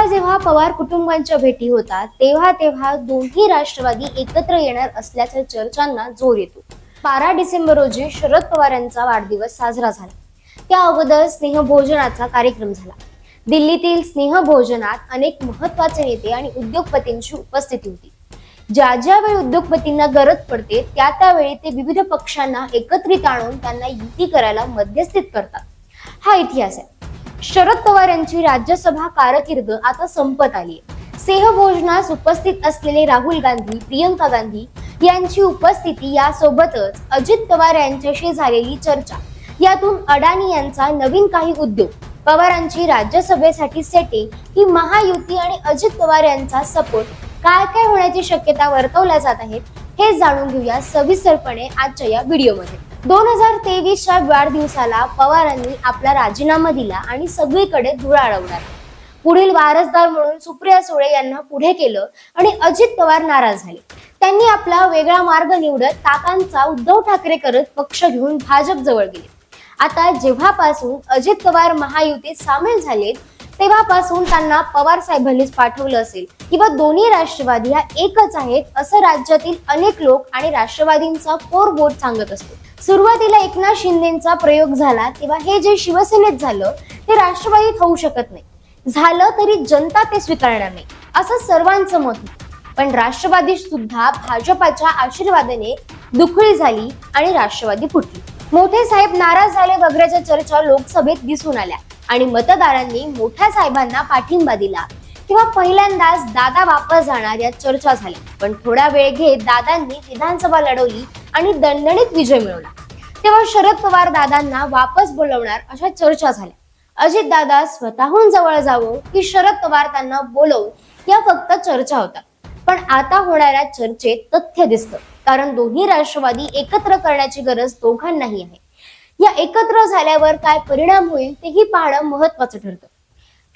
जेव्हा पवार कुटुंबांच्या भेटी होतात तेव्हा दोन्ही राष्ट्रवादी एकत्र येणार असल्याच्या चर्चांना जोर येतो। 12 डिसेंबर रोजी शरद पवार यांचा वाढदिवस साजरा झाला। त्या अगोदर स्नेहभोजनाचा कार्यक्रम झाला। दिल्लीतील स्नेहभोजनात अनेक महत्त्वाचे नेते आणि उद्योगपतींची उपस्थिती होती। ज्या वेळी उद्योगपतींना गरज पडते त्यावेळी ते विविध पक्षांना एकत्रित आणून त्यांना युती करायला मध्यस्थीत करतात। हा इतिहास आहे। शरद पवार यांची राज्यसभा कारकीर्द आता संपत आली आहे। स्नेहभोजनास उपस्थित असलेले राहुल गांधी, प्रियंका गांधी यांची उपस्थिती यासोबतच अजित पवार यांच्याशी झालेली चर्चा, यातून अडाणी यांचा नवीन काही उद्योग, पवारांची राज्यसभेसाठी सेटिंग, ही महायुती आणि अजित पवार यांचा सपोर्ट, काय होण्याची शक्यता वर्तवल्या जात आहेत हे जाणून घेऊया सविस्तरपणे आजच्या या व्हिडिओमध्ये। 2023च्या वाढदिवसाला पवारांनी आपला राजीनामा दिला आणि सगळीकडे धुळा उडवला। पुढील वारसदार म्हणून सुप्रिया सुळे यांना पुढे केलं आणि अजित पवार नाराज झाले। त्यांनी आपला वेगळा मार्ग निवडत काकांचा उद्धव ठाकरे करत पक्ष घेऊन भाजप जवळ गेले। आता जेव्हापासून अजित पवार महायुतीत सामील झालेत तेव्हापासून त्यांना पवार साहेबांनीच पाठवलं असेल किंवा दोन्ही राष्ट्रवादी ह्या एकच आहेत असं राज्यातील अनेक लोक आणि राष्ट्रवादींचा कोर बोर्ड सांगत असतो। सुरुवातीला एकनाथ शिंदेचा प्रयोग झाला तेव्हा हे जे शिवसेनेत झालं ते राष्ट्रवादीत होऊ शकत नाही। झालं तरी जनता ते स्वीकारणार नाही असं सर्वांचं मत होतं। पण राष्ट्रवादी सुद्धा भाजपाच्या आशीर्वादाने दुखळी झाली आणि राष्ट्रवादी फुटली। मोठे साहेब नाराज झाले वगैरेच्या चर्चा लोकसभेत दिसून आल्या आणि मतदारांनी मोठ्या साहेबांना पाठिंबा दिला तेव्हा पहिल्यांदाच दादा वापस जाणार या चर्चा झाल्या। पण थोडा वेळ घेत दादांनी विधानसभा लढवली आणि दणदणीत विजय मिळवला। तेव्हा शरद पवार दादांना वापस बोलवणार अशा चर्चा झाल्या। अजित दादा स्वतःहून जवळ जावं की शरद पवार त्यांना बोलवून या फक्त चर्चा होता। पण आता होणाऱ्या चर्चेत तथ्य दिसतं, कारण दोन्ही राष्ट्रवादी एकत्र करण्याची गरज दोघांनाही आहे। या एकत्र झाल्यावर काय परिणाम होईल तेही पाहणं महत्वाचं ठरतं।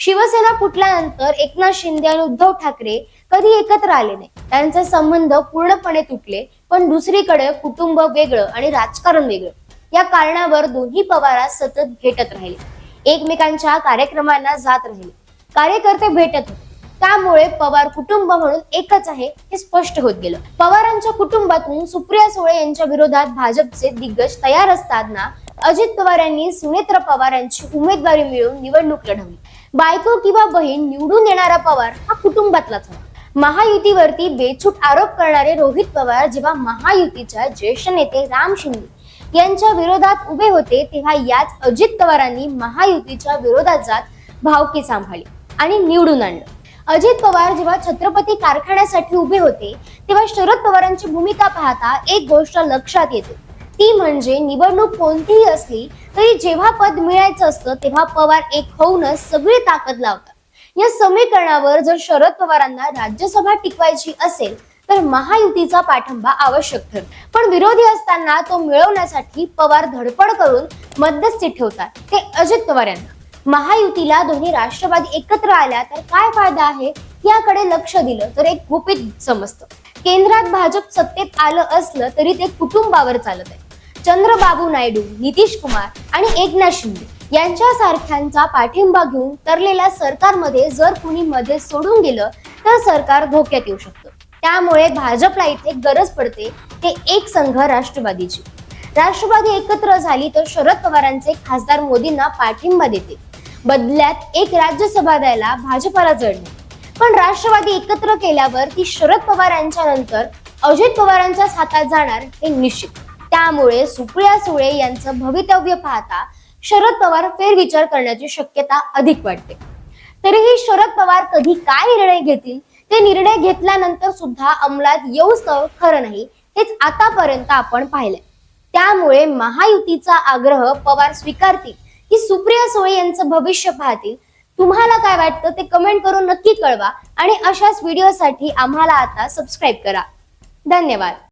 शिवसेना फुटल्यानंतर एकनाथ शिंदे आणि उद्धव ठाकरे कधी एकत्र आले नाही। त्यांचे संबंध पूर्णपणे तुटले। पण दुसरीकडे कुटुंब वेगळं आणि राजकारण वेगळं या कारणावर दोन्ही पवार सतत भेटत राहिले, एकमेकांच्या कार्यक्रमांना जात राहिले, कार्यकर्ते भेटत होते। त्यामुळे पवार कुटुंब म्हणून एकच आहे हे स्पष्ट होत गेलं। पवारांच्या कुटुंबातून सुप्रिया सुळे यांच्या विरोधात भाजपचे दिग्गज तयार असताना अजित पवार यांनी सुनेत्र पवार यांची उमेदवारी मिळवून निवडणूक लढवली। बायको किंवा बहीण निवडून येणारा पवार हा कुटुंबातलाच होता। महायुतीवरती बेछूट आरोप करणारे रोहित पवार जेव्हा महायुतीच्या ज्येष्ठ नेते राम शिंदे यांच्या विरोधात उभे होते तेव्हा याच अजित पवारांनी महायुतीच्या विरोधात जात भावकी सांभाळली आणि निवडून आणलं। अजित पवार जेव्हा छत्रपती कारखान्यासाठी उभे होते तेव्हा शरद पवारांची भूमिका पाहता एक गोष्ट लक्षात येते, ती म्हणजे निवडणूक कोणतीही असली तरी जेव्हा पद मिळायचं असतं तेव्हा पवार एक होऊनच सगळी ताकद लावतात। या समीकरणावर जर शरद पवारांना राज्यसभा टिकवायची असेल तर महायुतीचा पाठिंबा आवश्यक ठरतो। पण विरोधी असताना तो मिळवण्यासाठी पवार धडपड करून मध्यस्थी ठेवतात ते अजित पवार यांना। महायुतीला दोन्ही राष्ट्रवादी एकत्र आल्या तर काय फायदा आहे याकडे लक्ष दिलं तर एक गुपित समजतं। केंद्रात भाजप सत्तेत आलं असलं तरी ते कुटुंबावर चालत आहे। चंद्रबाबू नायडू, नितीश कुमार आणि एकनाथ शिंदे यांच्यासारख्यांचा पाठिंबा घेऊन तरलेल्या सरकारमध्ये जर कुणी मध्ये सोडून गेलं तर सरकार धोक्यात येऊ शकतं। त्यामुळे भाजपला इथे गरज पडते ते एक संघ राष्ट्रवादीची। राष्ट्रवादी एकत्र झाली तर शरद पवारांचे खासदार मोदींना पाठिंबा देते, बदल्यात एक राज्यसभा द्यायला भाजपाला जडणे। पण राष्ट्रवादी एकत्र केल्यावर ती शरद पवार यांच्या नंतर अजित पवारांच्याच हातात जाणार हे निश्चित। त्यामुळे सुप्रिया सुळे यांचं भवितव्य पाहता शरद पवार फेरविचार करण्याची शक्यता अधिक वाटते। तरीही शरद पवार कधी काय निर्णय घेतील ते निर्णय घेतल्यानंतर सुद्धा अंमलात येऊच खरं नाही हेच आतापर्यंत आपण पाहिलंय। त्यामुळे महायुतीचा आग्रह पवार स्वीकारतील की सुप्रिया सुळे यांचं भविष्य पाहतील, तुम्हाला काय वाटतं ते कमेंट करून नक्की कळवा आणि अशाच व्हिडिओसाठी आम्हाला आता सबस्क्राईब करा। धन्यवाद।